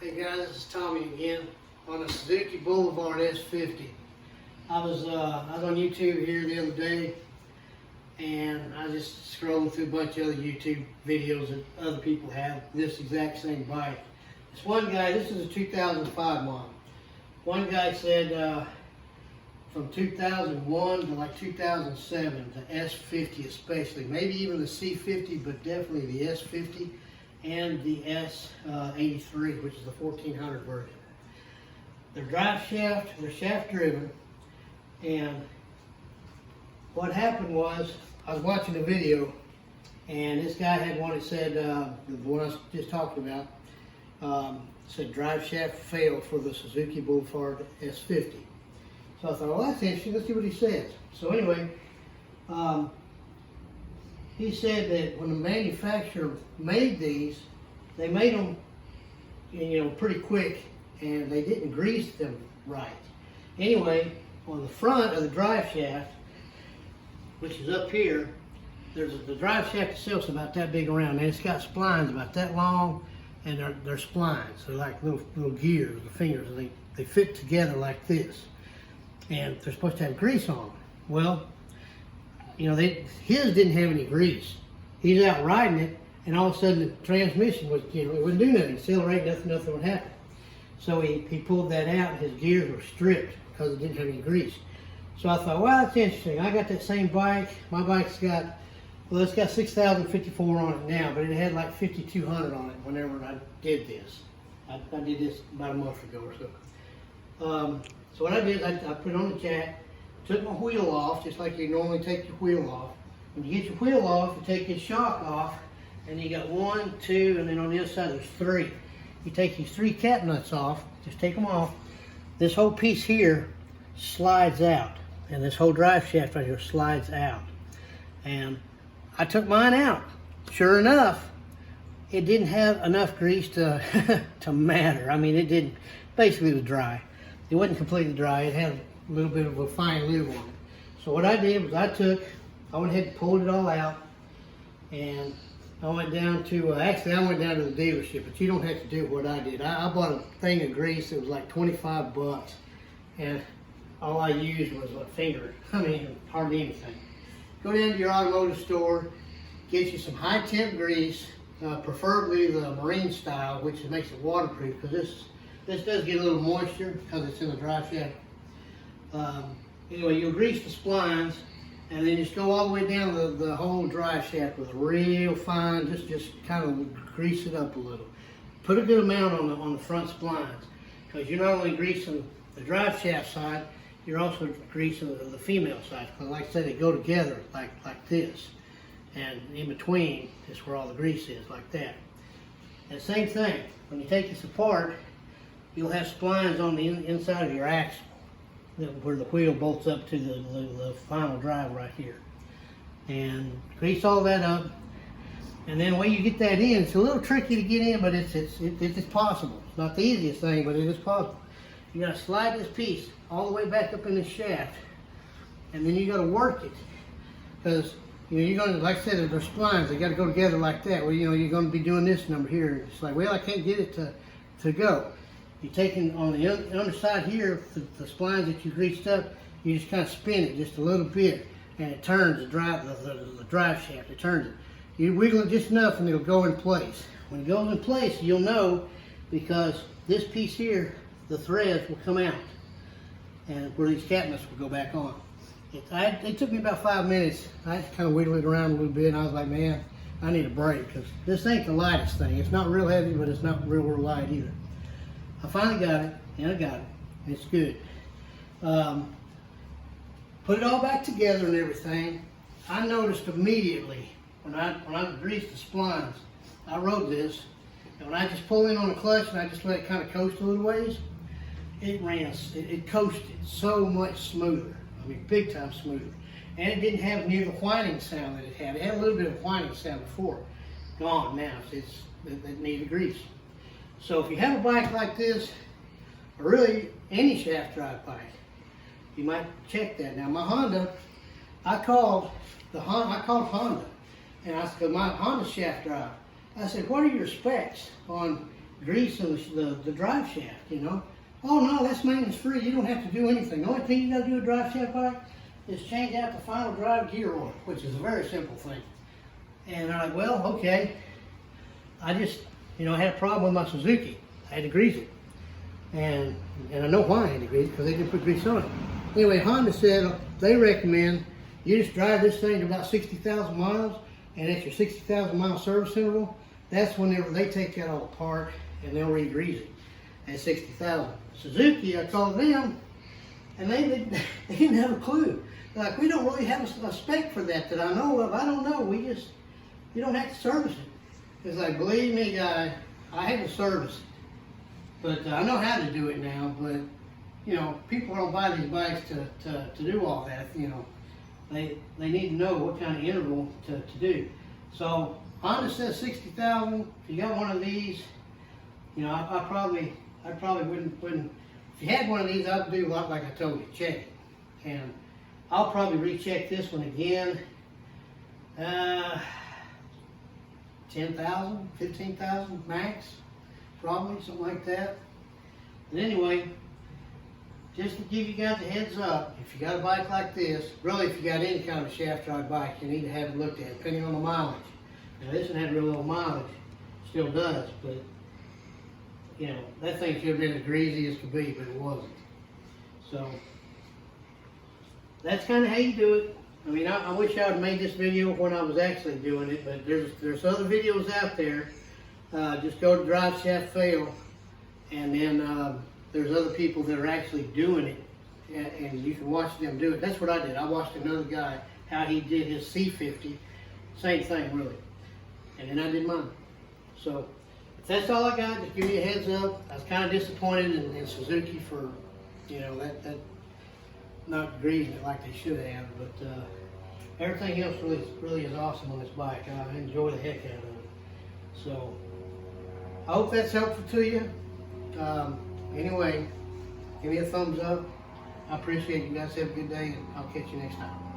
Hey guys, this is Tommy again on the Suzuki Boulevard S50. I was on YouTube here the other day, and I was just scrolling through a bunch of other YouTube videos that other people have this exact same bike. This one guy, this is a 2005 model. One guy said from 2001 to like 2007, the S50 especially, maybe even the C50, but definitely the S50 and the S83, which is the 1400 version. They're drive shaft, they're shaft driven, and what happened was, I was watching a video, and this guy had one that said, the one I was just talking about, said drive shaft failed for the Suzuki Boulevard S50. So I thought, well, that's interesting, let's see what he says. So anyway, he said that when the manufacturer made these, they made them, pretty quick, and they didn't grease them right. Anyway, on the front of the drive shaft, which is up here, there's the drive shaft itself is about that big around, and it's got splines about that long, and they're splines. They're like little gears, the fingers, and they fit together like this, and they're supposed to have grease on them. Well, his didn't have any grease. He's out riding it, and all of a sudden the transmission was, it wouldn't do nothing, accelerate, nothing would happen. So he pulled that out, and his gears were stripped because it didn't have any grease. So I thought, well, that's interesting. I got that same bike. My bike's got, well, it's got 6,054 on it now, but it had like 5,200 on it whenever I did this. I did this about a month ago or so. So what I did, I put it on the jack, took my wheel off, just like you normally take your wheel off. When you get your wheel off, you take your shock off, and you got 1, 2, and then on the other side there's 3. You take these 3 cap nuts off, just take them off. This whole piece here slides out, and this whole drive shaft right here slides out. And I took mine out. Sure enough, it didn't have enough grease to to matter. I mean, it didn't. Basically, it was dry. It wasn't completely dry. It had a little bit of a fine lube on it. So what I did was I went ahead and pulled it all out, and I went down to, actually I went down to the dealership, but you don't have to do what I did. I bought a thing of grease that was like 25 bucks, and all I used was a finger. I mean, hardly anything. Go down to your automotive store, get you some high temp grease, preferably the marine style, which makes it waterproof, because this does get a little moisture because it's in the drive shaft. Anyway, you'll grease the splines, and then just go all the way down the whole drive shaft with a real fine, just kind of grease it up a little. Put a good amount on the front splines, because you're not only greasing the drive shaft side, you're also greasing the female side. Because like I said, they go together like this, and in between is where all the grease is, like that. And same thing, when you take this apart, you'll have splines on the inside of your axle, where the wheel bolts up to the final drive right here. And grease all that up, and then when you get that in, it's a little tricky to get in, but it's possible. It's not the easiest thing, but it is possible. You gotta slide this piece all the way back up in the shaft, and then you gotta work it, because you're gonna, like I said, they're splines. They gotta go together like that. Well, you're gonna be doing this number here. It's like, well, I can't get it to go. You're taking on the underside here, the splines that you greased up, you just kind of spin it just a little bit, and it turns the drive shaft. It turns it. You wiggle it just enough, and it'll go in place. When it goes in place, you'll know, because this piece here, the threads will come out, and where these cap nuts will go back on. It took me about 5 minutes. I had to kind of wiggle it around a little bit, and I was like, man, I need a break, because this ain't the lightest thing. It's not real heavy, but it's not real light either. I finally got it, and I got it. It's good. Put it all back together and everything. I noticed immediately when I greased the splines, I rode this, and when I just pull in on the clutch and I just let it kind of coast a little ways, it coasted so much smoother. I mean, big time smoother. And it didn't have near the whining sound that it had. It had a little bit of whining sound before. Gone now. It needed grease. So if you have a bike like this, or really any shaft drive bike, you might check that. Now my Honda, I called Honda, and I said, my Honda shaft drive. I said, what are your specs on grease the drive shaft, you know. Oh no, that's maintenance free. You don't have to do anything. The only thing you got to do with drive shaft bike is change out the final drive gear oil, which is a very simple thing. And I'm like, well, okay. I just, you know, I had a problem with my Suzuki. I had to grease it. And I know why I had to grease it, because they didn't put grease on it. Anyway, Honda said they recommend you just drive this thing to about 60,000 miles, and at your 60,000 mile service interval, that's whenever they take that all apart and they'll re-grease it at 60,000. Suzuki, I called them, and they didn't have a clue. They're like, we don't really have a spec for that I know of. I don't know. You don't have to service it. It's like, believe me, guy, I had to service it. But I know how to do it now. But you know, people don't buy these bikes to do all that. You know, they need to know what kind of interval to do. So Honda says 60,000. If you got one of these, you know, I probably wouldn't. If you had one of these, I'd do like I told you, check it. And I'll probably recheck this one again. 10,000, 15,000 max, probably something like that. But anyway, just to give you guys a heads up, if you got a bike like this, really if you got any kind of shaft drive bike, you need to have it looked at, depending on the mileage. Now this one had real low mileage, still does, but you know, that thing should have been as greasy as could be, but it wasn't. So that's kind of how you do it. I mean, I wish I would have made this video when I was actually doing it, but there's other videos out there. Just go to Driveshaft Fail, and then there's other people that are actually doing it, and you can watch them do it. That's what I did. I watched another guy, how he did his s50, same thing really, and then I did mine. So if that's all I got, just give you a heads up. I was kind of disappointed in Suzuki for, you know, that not greasing it like they should have, but everything else really is awesome on this bike. I enjoy the heck out of it. So I hope that's helpful to you. Anyway, give me a thumbs up. I appreciate it. You guys have a good day, and I'll catch you next time.